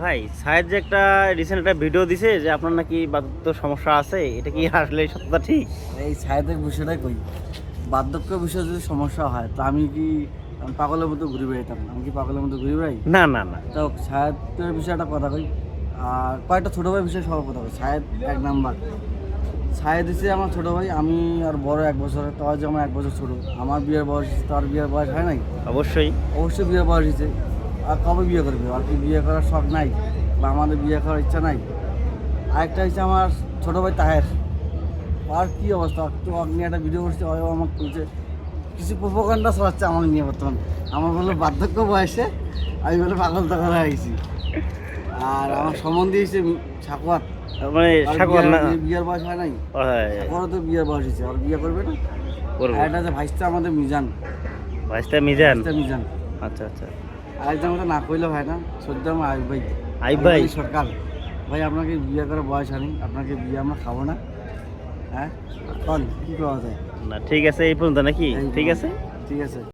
ভাই সায়েদ যে একটা রিসেন্ট একটা ভিডিও দিছে যে আপনার নাকি বাদ্য সমস্যা আছে, এটা কি আসলে সত্যতা ঠিক? এই ছায়াদের বিষয়টাই কই, বার্ধক্য বিষয়ে যদি সমস্যা হয় তো আমি কি পাগলের মতো ঘুরে বেড়াইতাম? আমি কি পাগলের মতো ঘুরে বেড়াই? না না না। তো ছায়াদের বিষয়ে একটা কথা কই, আর কয়েকটা ছোটো ভাই বিষয়ে সবার কথা কই। ছায়াদ এক নাম্বার, ছায়া দিছে আমার ছোটো ভাই, আমি আর বড় 1 বছর, তার যে আমার 1 বছর ছোটো। আমার বিয়ের বয়স, তার বিয়ের বয়স হয় নাই? অবশ্যই। অবশ্যই বিয়ের বয়স হয়েছে। আর কবে বিয়ে করবে? আর কি বিয়ে করার শখ নাই বা আমাদের বিয়ে করার ইচ্ছা নাই? আরেকটা হচ্ছে আমার ছোটো ভাই তাহের, আর কি অবস্থা, তো আপনি একটা ভিডিও করছে, ওই আমাকে বলছে কিছু প্রোপাগান্ডা চালাচ্ছে আমার নিয়ে বর্তমান। আমার বললো বার্ধক্য বয়সে আমি বলে পাগল টাগল হয়ে গেছি। আর আমার সম্বন্ধে হয়েছে সাকুয়াত, মানে আর সাগর না। বিয়ের বয়স হয় নাই। হ্যাঁ, সাকুয়ারও তো বিয়ের বয়স হয়েছে, আর বিয়ে করবে না। করবো। আর একটা যে ভাইসটা আমাদের মিজান, ভাইস্তা মিজান। ভাইসটা মিজান। আচ্ছা আচ্ছা। আরেকজন কথা না কইলে হয় না, সদ্য আমার আইব ভাই, আইব ভাই। সরকার। ভাই আপনাকে বিয়ে করার বয়স হয়নি, আপনাকে বিয়ে আমরা খাবো না। হ্যাঁ, কন কি করা যায়? না ঠিক আছে, এই পর্যন্ত নাকি? এই ঠিক আছে। ঠিক আছে।